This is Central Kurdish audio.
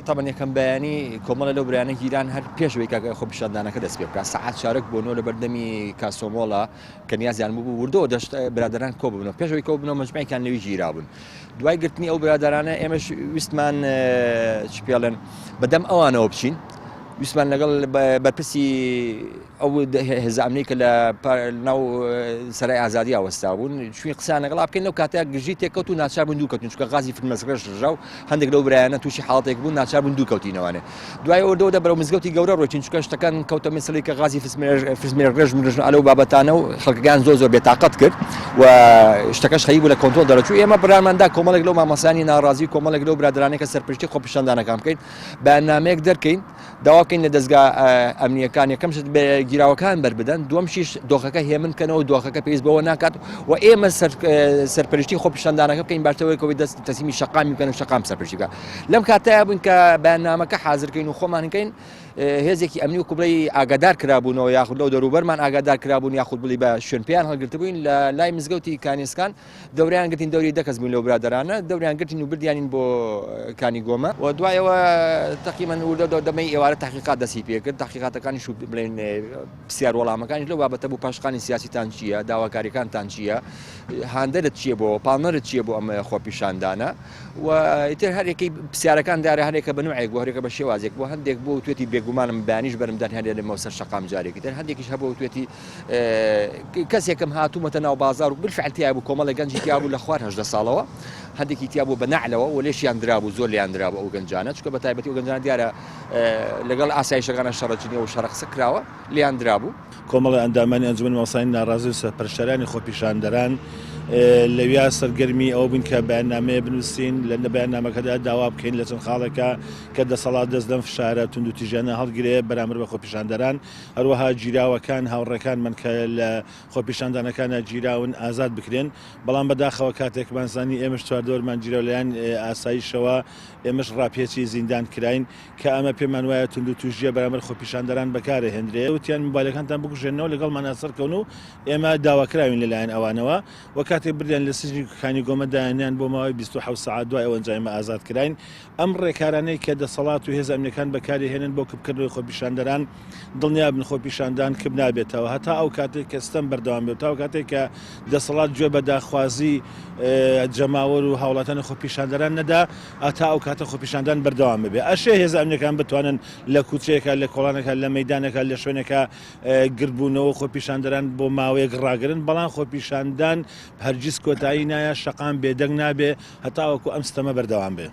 طبعا یەکەم بەیانی کۆمەڵە لەو برایانە گیران هەر پێشەوەی کە خۆپیشاندانەکە دەست پێ بکات سەعات 4 بۆنەوە لە بەردەمی کاسۆمۆڵە کە نیازیان بوو وردەوە دەشت برادران کۆ ببنەوە پێشەوەی کۆ بنەوە مەجموعەکان لەوی گیرابوون دوای گرتنی ئەو برادرانە ئێمەش ویستمان چ پێڵێن بەدەم ئەوانەوە بچین ویسمان لەگەڵ بەرپرسی ئەو هێزە ئەمنی کە لە ناو سەرای ئازادی ئاوەستا بوون شوێن قسان لەگەڵا بکەین لەو کاتەیە گژی تێکەوت و ناچار بوون دووکەوتین چونکە غازی فرمەسگرش ژاو هەندێک لەو برایانە تووشی حاڵەتێک بوون ناچار بوون دووکەوتینەوەوانێ دوای ئەوەوە دەبەرەوە مزگەوتی گەورە ڕۆیچین چونکە شتەکان کەوتە مەسەلەی کە غازی فرمێرگرژ مردژن ئەلەو بابەتانە و خەڵکەکان زۆر بێتاقەت کرد و شتەکەش خەیی بوو لە کۆنترۆل دەرەچوو ئێمە بڕیارماندا کۆمەڵێک لەو مامەسانی ناڕازی کۆمەڵێک لەو برادرانەی کە سەرپشتی خۆپیشاندانەکان بکەین بەیاننامەیەک دەرکەین داواکەین لە دەستگا ئەمنیەکان یەکەم شت گیراوەکان بەربدەن دووەمشیش دۆخەکە هێمنکەنەوە دۆخەکە پێویست بەوە ناکات و ئێمە سەرپەرشتی خۆپیشاندانەکە بکەین باشتەوەی دەست تەسیمی شەقامی بکەن و شەقام سەرپەرشتی بکات لەم کاتەیە بووین کە بەیاننامەکە حازرکەین و خۆمان هەکەین هێزێکی ئەمنی و کوبڵی ئاگادار کرابوونەوە یاخود لەو دەوروبەرمان ئاگادار کرابوون یاخود بڵی بە شوێن پێیان هەڵگرتبووین لە لای مزگەوتی کانیسکان دەوریان گرتین دەوری دەکەس بووین لەو برادرانە دەوریان گرتین و بردیانین بۆ کانی گۆمە و دوایەوە تەقریبەن دەمەی ئێوارە تحقیقات دەستی پێکرد تحقیقاتەکانی شو بڵێن پرسیار وەڵامەکانی لەو بابەتە بوو پاشقانی سیاسیتان چییە داواکاریەکانتان چییە هاندەرت چییە بۆ پاڵنەرت چییە بۆ ئەمە خۆپیشاندانە و ئیتر هەرێکی پرسیارەکان دارە هەرێکە بە نوعێک بۆ هەرێکە بە شێوازێک بۆ هەندێک بۆ توێتی بێگومانم بەیانیش بەرمدان هەرێ لە مەوسەر شەقام جارێکی تر هەندێکیش هەبوو توێتی کەسێکم هاتوومەتە ناو بازار و بالفعل تیا بوو کۆمەڵە گەنجی تیا بوو لە خوار 18 ساڵەوە هەندێکی تیا بوو بە نەعلەوە و لێشیان درابوو زۆر لیان درابوو ئەو گەنجانە چونکە بە تایبەتی ئەو گەنجانە دیارە لەگەڵ ئاسایشەکانە شەڕەجنیەوە و شەڕەقسە کراوە لیان درابوو کۆمەڵە ئەندامانی ئەنجومەن مەوسڵانی ناڕازی و سەرپەرشتەرانی خۆپیشاندەران لەویا سەرگەرمی ئەو بن کە بەیاننامەیە بنووسین لە بەیاننامەکەدا داوا بکەین لە چەند خاڵێکە کە دەسەڵات دەست لەم فشارە تونند و تیژانە هەڵگرێ بەرامبەر بە خۆپیشاندەران هەروەها گیراوەکان هاوڕێکانمان کە لە خۆپیشاندانەکانە گیراون ئازاد بکرێن بەڵام بەداخەوە کاتێکمان زانی ئێمەش چواردۆرمان گیرە لەیان ئاسایشەوە ئێمەش ڕاپێچی زیندان کراین کە ئەمە پێمان وایە تونند و توژیە بەرامبەر خۆپیشاندەران بەکارە هێنرێ وتیان موبایلەکانتان بکوژێنەوە لەگەڵمان ئاسەرکەون و ئێمە داواکراوین لەلایەن ئەوانەوە کاتێک بردیان لە سژنی کانی گۆمەدایانیان بۆ ماوەی 27 ساعت دوای ئەوە ئەنجامە ئازاد کراین ئەم ڕێکارانەی کە دەسەڵات و هێز ئەمنیەکان بەکاری هێنن بۆ کبکردنەوەی خۆپیشاندەران دڵنیا بن خۆپیشاندان کب نابێتەوە هەتا ئەو کاتێک کە ستەم بەردەوام بێت تا کاتێک کە دەسەڵات گوێ بە داخوازی جەماوەر و هاوڵاتانی خۆپیشاندەران نەدا ئەتا ئەو کاتە خۆپیشاندان بەردەوام بێ ئەشێ هێز ئەمنیەکان بتوانن لە کوچەیەکە لە کۆڵانەکە لە مەیدانەکە لە شوێنەکە گربوونەوە خۆپیشاندەران بۆ ماوەیەک ڕاگرن بەڵام خۆپیشاندان هەرگیز کۆتایی نایە شەقام بێدەنگ نابێ هەتاوەکو ئەم ستەمە بەردەوام بێ